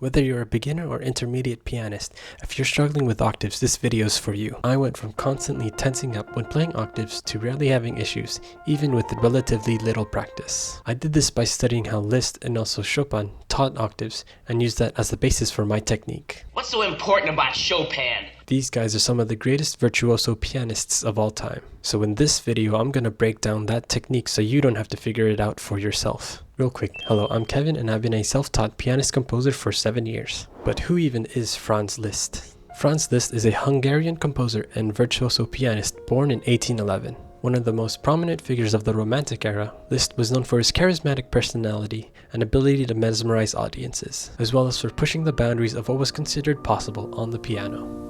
Whether you're a beginner or intermediate pianist, if you're struggling with octaves, this video is for you. I went from constantly tensing up when playing octaves to rarely having issues, even with relatively little practice. I did this by studying how Liszt and also Chopin taught octaves and used that as the basis for my technique. What's so important about Chopin? These guys are some of the greatest virtuoso pianists of all time. So in this video, I'm gonna break down that technique so you don't have to figure it out for yourself. Real quick, hello, I'm Kevin and I've been a self-taught pianist-composer for 7 years. But who even is Franz Liszt? Franz Liszt is a Hungarian composer and virtuoso pianist born in 1811. One of the most prominent figures of the Romantic era, Liszt was known for his charismatic personality and ability to mesmerize audiences, as well as for pushing the boundaries of what was considered possible on the piano.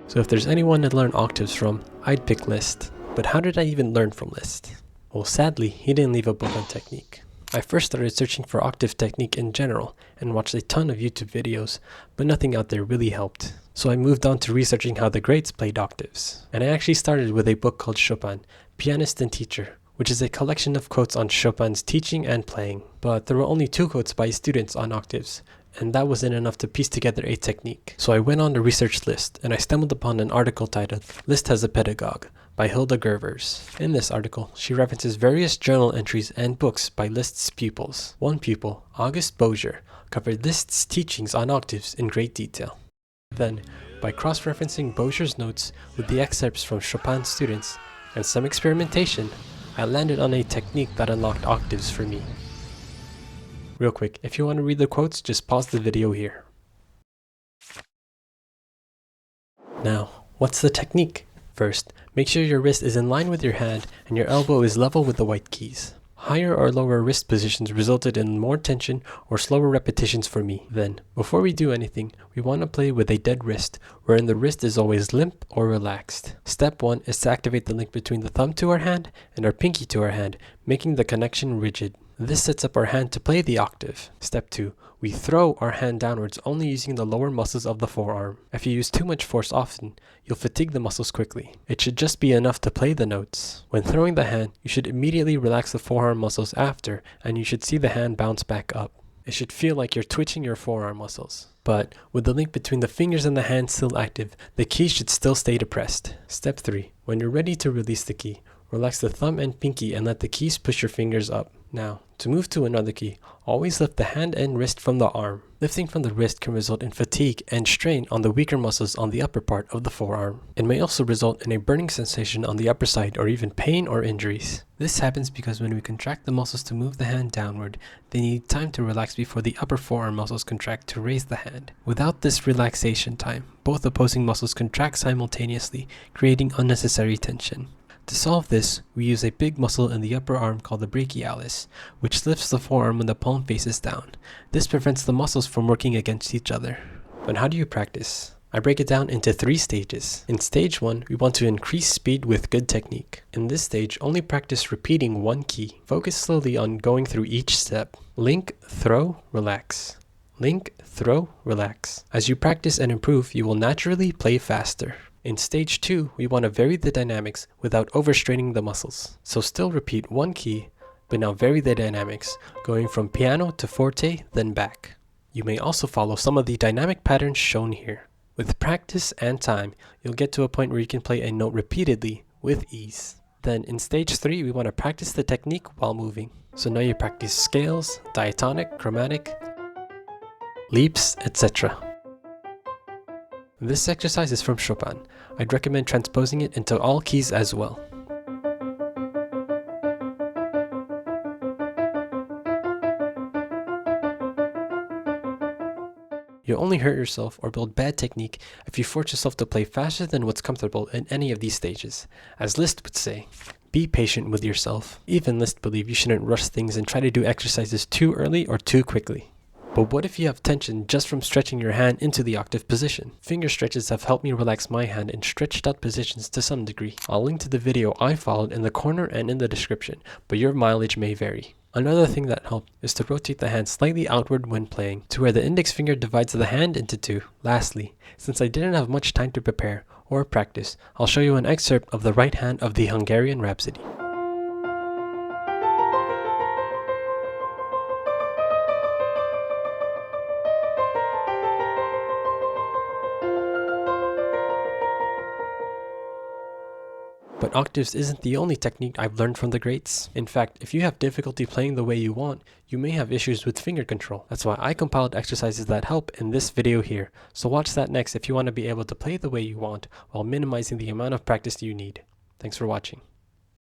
So if there's anyone to learn octaves from, I'd pick Liszt. But how did I even learn from Liszt? Well, sadly, he didn't leave a book on technique. I first started searching for octave technique in general and watched a ton of YouTube videos, but nothing out there really helped. So I moved on to researching how the greats played octaves. And I actually started with a book called Chopin, Pianist and Teacher, which is a collection of quotes on Chopin's teaching and playing. But there were only 2 quotes by students on octaves, and that wasn't enough to piece together a technique. So I went on to research Liszt, and I stumbled upon an article titled Liszt as a Pedagogue by Hilda Gervers. In this article, she references various journal entries and books by Liszt's pupils. One pupil, August Bozier, covered Liszt's teachings on octaves in great detail. Then, by cross-referencing Bozier's notes with the excerpts from Chopin's students and some experimentation, I landed on a technique that unlocked octaves for me. Real quick, if you want to read the quotes, just pause the video here. Now, what's the technique? First, make sure your wrist is in line with your hand and your elbow is level with the white keys. Higher or lower wrist positions resulted in more tension or slower repetitions for me. Then, before we do anything, we want to play with a dead wrist, wherein the wrist is always limp or relaxed. Step 1 is to activate the link between the thumb to our hand and our pinky to our hand, making the connection rigid. This sets up our hand to play the octave. Step 2, we throw our hand downwards only using the lower muscles of the forearm. If you use too much force often, you'll fatigue the muscles quickly. It should just be enough to play the notes. When throwing the hand, you should immediately relax the forearm muscles after, and you should see the hand bounce back up. It should feel like you're twitching your forearm muscles. But with the link between the fingers and the hand still active, the key should still stay depressed. Step 3, when you're ready to release the key, relax the thumb and pinky and let the keys push your fingers up. Now, to move to another key, always lift the hand and wrist from the arm. Lifting from the wrist can result in fatigue and strain on the weaker muscles on the upper part of the forearm. It may also result in a burning sensation on the upper side or even pain or injuries. This happens because when we contract the muscles to move the hand downward, they need time to relax before the upper forearm muscles contract to raise the hand. Without this relaxation time, both opposing muscles contract simultaneously, creating unnecessary tension. To solve this, we use a big muscle in the upper arm called the brachialis, which lifts the forearm when the palm faces down. This prevents the muscles from working against each other. But how do you practice? I break it down into 3 stages. In stage 1, we want to increase speed with good technique. In this stage, only practice repeating one key. Focus slowly on going through each step. Link, throw, relax. Link, throw, relax. As you practice and improve, you will naturally play faster. In stage 2, we want to vary the dynamics without overstraining the muscles. So still repeat one key, but now vary the dynamics, going from piano to forte, then back. You may also follow some of the dynamic patterns shown here. With practice and time, you'll get to a point where you can play a note repeatedly with ease. Then in stage 3, we want to practice the technique while moving. So now you practice scales, diatonic, chromatic, leaps, etc. This exercise is from Chopin. I'd recommend transposing it into all keys as well. You'll only hurt yourself or build bad technique if you force yourself to play faster than what's comfortable in any of these stages. As Liszt would say, be patient with yourself. Even Liszt believed you shouldn't rush things and try to do exercises too early or too quickly. But what if you have tension just from stretching your hand into the octave position? Finger stretches have helped me relax my hand in stretched out positions to some degree. I'll link to the video I followed in the corner and in the description, but your mileage may vary. Another thing that helps is to rotate the hand slightly outward when playing, to where the index finger divides the hand into two. Lastly, since I didn't have much time to prepare or practice, I'll show you an excerpt of the right hand of the Hungarian Rhapsody. But octaves isn't the only technique I've learned from the greats. In fact, if you have difficulty playing the way you want, you may have issues with finger control. That's why I compiled exercises that help in this video here. So watch that next if you want to be able to play the way you want while minimizing the amount of practice you need. Thanks for watching.